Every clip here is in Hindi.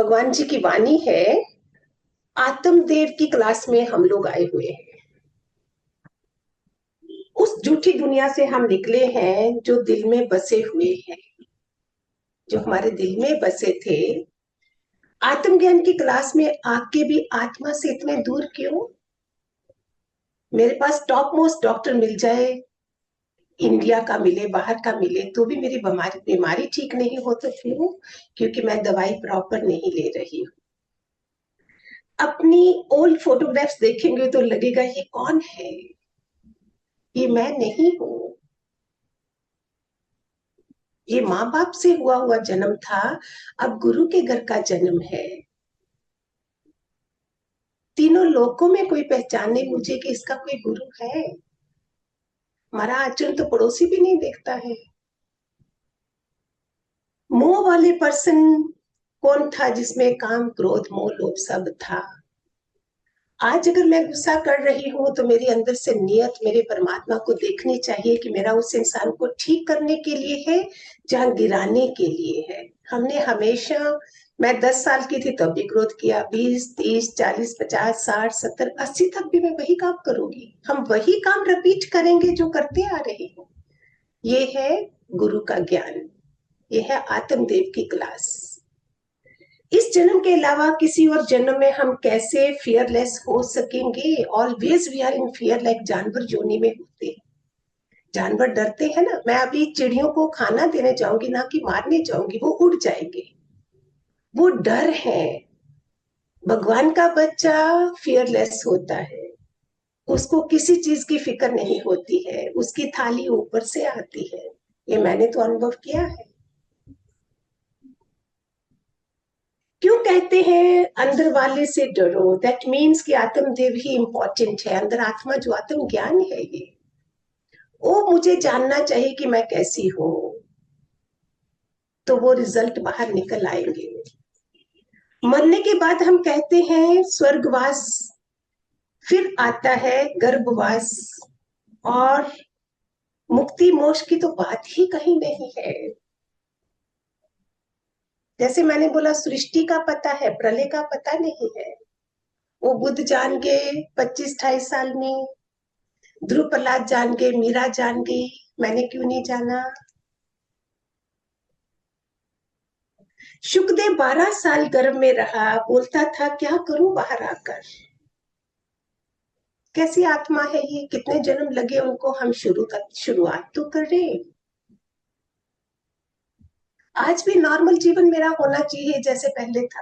भगवान जी की वाणी है। आत्मदेव की क्लास में हम लोग आए हुए हैं। उस झूठी दुनिया से हम निकले हैं जो दिल में बसे हुए हैं, जो हमारे दिल में बसे थे। आत्मज्ञान की क्लास में आके भी आत्मा से इतने दूर क्यों? मेरे पास टॉप मोस्ट डॉक्टर मिल जाए, इंडिया का मिले, बाहर का मिले, तो भी मेरी बीमारी ठीक नहीं हो तो क्यों? क्योंकि मैं दवाई प्रॉपर नहीं ले रही हूँ। अपनी ओल्ड फोटोग्राफ्स देखेंगे तो लगेगा ये कौन है, ये मैं नहीं हूँ। ये माँ बाप से हुआ हुआ जन्म था, अब गुरु के घर का जन्म है। तीनों लोकों में कोई पहचाने मुझे कि इसका कोई गुरु है। हमारा आचरण तो पड़ोसी भी नहीं देखता है। मोह वाले पर्सन कौन था जिसमें काम क्रोध मोह लोभ सब था? आज अगर मैं गुस्सा कर रही हूँ तो मेरे अंदर से नियत मेरे परमात्मा को देखनी चाहिए कि मेरा उस इंसान को ठीक करने के लिए है, जहां गिराने के लिए है। हमने हमेशा, मैं 10 साल की थी तब भी क्रोध किया, 20, 30, 40, 50, 60, 70, 80 तक भी मैं वही काम करूंगी। हम वही काम रिपीट करेंगे जो करते आ रहे हैं। ये है गुरु का ज्ञान, ये है आत्मदेव की क्लास। इस जन्म के अलावा किसी और जन्म में हम कैसे फियरलेस हो सकेंगे? Always we are in fear, like जानवर जोनी में होते हैं। जानवर डरते हैं ना। मैं अभी चिड़ियों को खाना देने जाऊंगी, ना कि मारने जाऊंगी, वो उड़ जाएंगे। वो डर है। भगवान का बच्चा फियरलेस होता है, उसको किसी चीज की फिक्र नहीं होती है, उसकी थाली ऊपर से आती है। ये मैंने तो अनुभव किया है। क्यों कहते हैं अंदर वाले से डरो? दैट मीन्स कि आत्मदेव ही इंपॉर्टेंट है। अंदर आत्मा जो आत्म ज्ञान है, ये वो मुझे जानना चाहिए कि मैं कैसी हूं, तो वो रिजल्ट बाहर निकल आएंगे। मरने के बाद हम कहते हैं स्वर्गवास, फिर आता है गर्भवास, और मुक्ति मोक्ष की तो बात ही कहीं नहीं है। जैसे मैंने बोला, सृष्टि का पता है, प्रलय का पता नहीं है। वो बुद्ध जान गए 25-28 साल में, ध्रुव प्रहलाद जान गए, मीरा जान गई, मैंने क्यों नहीं जाना? शुकदेव 12 साल गर्भ में रहा, बोलता था क्या करूं बाहर आकर। कैसी आत्मा है ये? कितने जन्म लगे उनको, हम शुरुआत तो कर रहे। आज भी नॉर्मल जीवन मेरा होना चाहिए जैसे पहले था।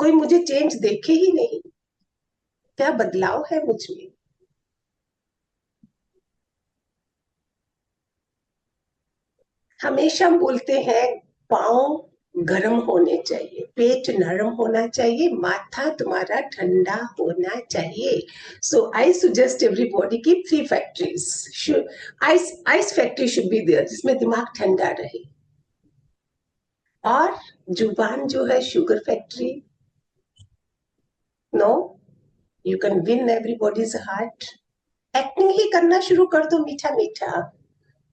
कोई मुझे चेंज देखे ही नहीं। क्या बदलाव है मुझ में? हमेशा बोलते हैं पाँव गर्म होने चाहिए, पेट नरम होना चाहिए, माथा तुम्हारा ठंडा होना चाहिए। सो आई सुजेस्ट एवरीबॉडी की 3 factories, ice ice factory should be there, जिसमें दिमाग ठंडा रहे। और जुबान जो है sugar factory. No, you can win everybody's heart. Acting ही करना शुरू कर दो, मीठा मीठा,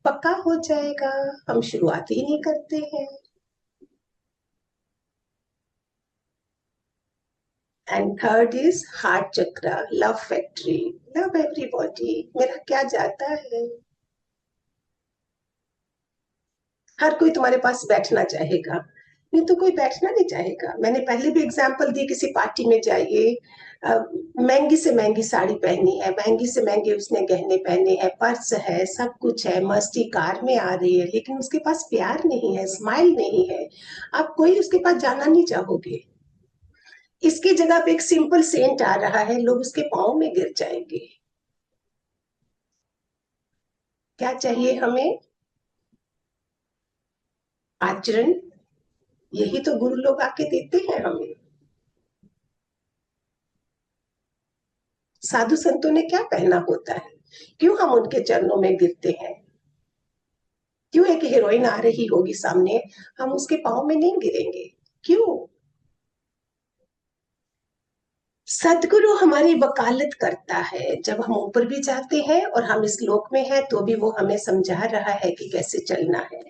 पक्का हो जाएगा। हम शुरुआत ही नहीं करते हैं। And third is heart chakra, love factory. Love everybody, मेरा क्या जाता है। हर कोई तुम्हारे पास बैठना चाहेगा, नहीं तो कोई बैठना नहीं चाहेगा। मैंने पहले भी एग्जांपल दी, किसी पार्टी में जाइए, महंगी से महंगी साड़ी पहनी है, महंगी से महंगे उसने गहने पहने हैं, पर्स है, सब कुछ है, मस्ती कार में आ रही है, लेकिन उसके पास प्यार नहीं है, स्माइल नहीं है। आप कोई उसके पास जाना नहीं चाहोगे। इसकी जगह पे एक सिंपल सेंट आ रहा है, लोग उसके पाँव में गिर जाएंगे। क्या चाहिए हमें? आचरण। यही तो गुरु लोग आके देते हैं हमें। साधु संतों ने क्या पहना होता है? क्यों हम उनके चरणों में गिरते हैं? क्यों एक हीरोइन आ रही होगी सामने, हम उसके पाँव में नहीं गिरेंगे? क्यों? सदगुरु हमारी वकालत करता है। जब हम ऊपर भी जाते हैं और हम इस लोक में हैं, तो भी वो हमें समझा रहा है कि कैसे चलना है।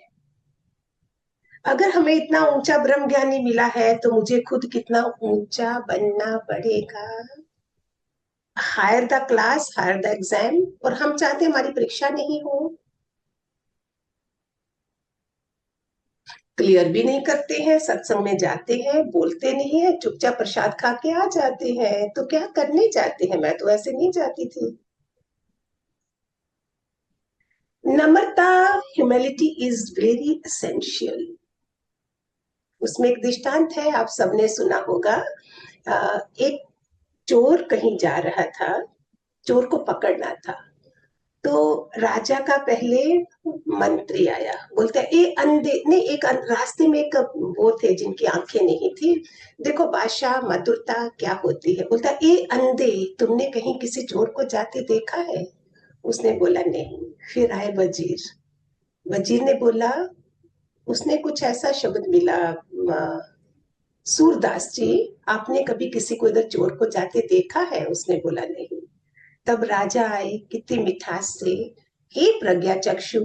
अगर हमें इतना ऊंचा ब्रह्म ज्ञानी मिला है तो मुझे खुद कितना ऊंचा बनना पड़ेगा। Higher the class, higher the exam. और हम चाहते हमारी परीक्षा नहीं हो, क्लियर भी नहीं करते हैं, सत्संग में जाते हैं, बोलते नहीं है, चुपचाप प्रसाद खा के आ जाते हैं। तो क्या करने जाते हैं? मैं तो ऐसे नहीं जाती थी। नम्रता, ह्यूमिलिटी इज वेरी एसेंशियल। उसमें एक दृष्टांत है, आप सबने सुना होगा। एक चोर कहीं जा रहा था, चोर को पकड़ना था। तो राजा का पहले मंत्री आया, बोलता है ए अंधे नहीं, रास्ते में एक वो थे जिनकी आंखें नहीं थी। देखो बादशाह, मधुरता क्या होती है। बोलता ए अंधे, तुमने कहीं किसी चोर को जाते देखा है? उसने बोला नहीं। फिर आए वजीर। वजीर ने बोला, उसने कुछ ऐसा शब्द मिला, सूरदास जी, आपने कभी किसी को इधर चोर को जाते देखा है? उसने बोला नहीं। तब राजा आए कितनी मिठास से, हे प्रज्ञा चक्षु,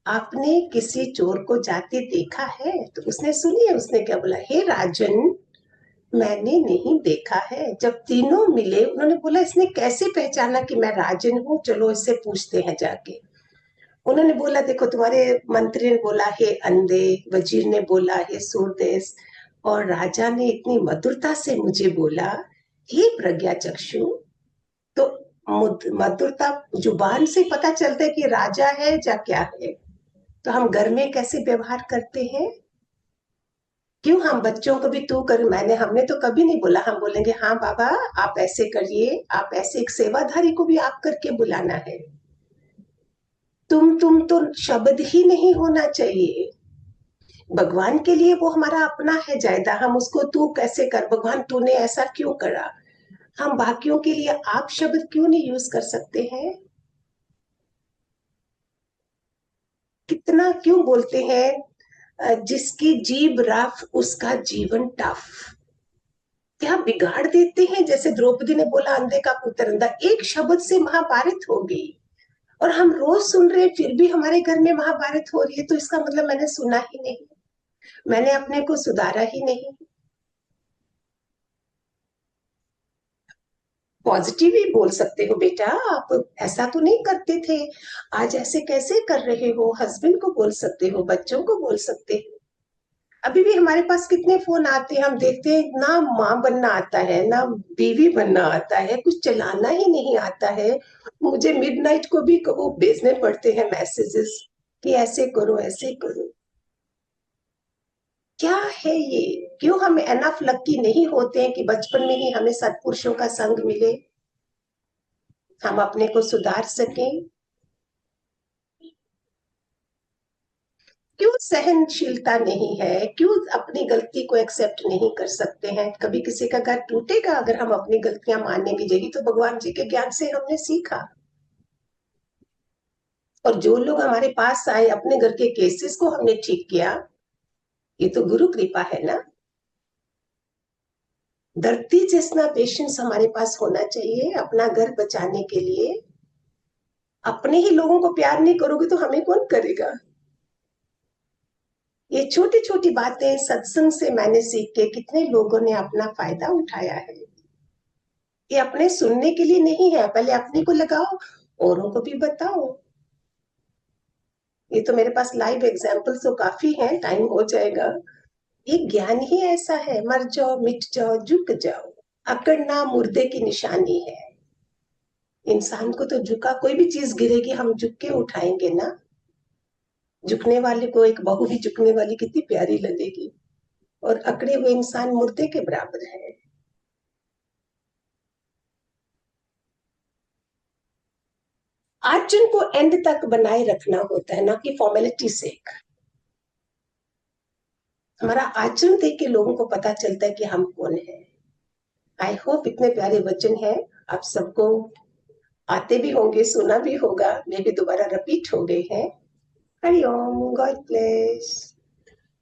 आपने किसी चोर को जाते देखा है? तो उसने सुनी है, उसने क्या बोला, हे राजन, मैंने नहीं देखा है। जब तीनों मिले, उन्होंने बोला इसने कैसे पहचाना कि मैं राजन हूँ, चलो इससे पूछते हैं जाके। उन्होंने बोला देखो, तुम्हारे मंत्री ने बोला हे अंधे, वजीर ने बोला हे सूरदेस, और राजा ने इतनी मधुरता से मुझे बोला हे प्रज्ञा चक्षु। तो मधुरता जुबान से पता चलता है कि राजा है या क्या है। तो हम घर में कैसे व्यवहार करते हैं? क्यों हम बच्चों को भी तू कर, हमने तो कभी नहीं बोला। हम बोलेंगे हाँ बाबा, आप ऐसे करिए, आप ऐसे। एक सेवाधारी को भी आप करके बुलाना है। तुम तो शब्द ही नहीं होना चाहिए। भगवान के लिए वो हमारा अपना है जायदा, हम उसको तू कैसे कर, भगवान तूने ऐसा क्यों करा। हम बाकियों के लिए आप शब्द क्यों नहीं यूज कर सकते हैं? कितना क्यों बोलते हैं, जिसकी जीभ रफ उसका जीवन टफ। क्या बिगाड़ देते हैं। जैसे द्रौपदी ने बोला अंधे का पुत्र अंधा, एक शब्द से महाभारत हो गई। और हम रोज सुन रहे हैं, फिर भी हमारे घर में महाभारत हो रही है। तो इसका मतलब मैंने सुना ही नहीं, मैंने अपने को सुधारा ही नहीं। पॉजिटिव ही बोल सकते हो बेटा, आप ऐसा तो नहीं करते थे, आज ऐसे कैसे कर रहे हो। हस्बैंड को बोल सकते हो, बच्चों को बोल सकते हो। अभी भी हमारे पास कितने फोन आते हैं, हम देखते हैं ना माँ बनना आता है ना बीवी बनना आता है, कुछ चलाना ही नहीं आता है। मुझे मिडनाइट को भी वो भेजने पड़ते हैं मैसेजेस कि ऐसे करो ऐसे करो। क्या है ये? क्यों हम एनफ लकी नहीं होते हैं कि बचपन में ही हमें सत्पुरुषों का संग मिले, हम अपने को सुधार सकें? क्यों सहनशीलता नहीं है? क्यों अपनी गलती को एक्सेप्ट नहीं कर सकते हैं? कभी किसी का घर टूटेगा अगर हम अपनी गलतियां मानेंगे। यही तो भगवान जी के ज्ञान से हमने सीखा। और जो लोग हमारे पास आए, अपने घर के केसेस को हमने ठीक किया, ये तो गुरु कृपा है ना। धरती जितना पेशेंस हमारे पास होना चाहिए अपना घर बचाने के लिए। अपने ही लोगों को प्यार नहीं करोगे तो हमें कौन करेगा? ये छोटी छोटी बातें सत्संग से मैंने सीख के कितने लोगों ने अपना फायदा उठाया है। ये अपने सुनने के लिए नहीं है, पहले अपने को लगाओ, औरों को भी बताओ। ये तो मेरे पास लाइव एग्जाम्पल तो काफी है, टाइम हो जाएगा। ये ज्ञान ही ऐसा है, मर जाओ मिट जाओ झुक जाओ। अकड़ना मुर्दे की निशानी है। इंसान को तो झुका, कोई भी चीज गिरेगी हम झुक के उठाएंगे ना। झुकने वाले को एक बहू भी झुकने वाली कितनी प्यारी लगेगी, और अकड़े हुए इंसान मुर्दे के बराबर है। आचरण को एंड तक बनाए रखना होता है, ना कि फॉर्मेलिटी से। हमारा आचरण देख के लोगों को पता चलता है कि हम कौन है। आई होप इतने प्यारे वचन हैं, आप सबको आते भी होंगे, सुना भी होगा, मे भी दोबारा रिपीट हो गए हैं। Hariom, God bless.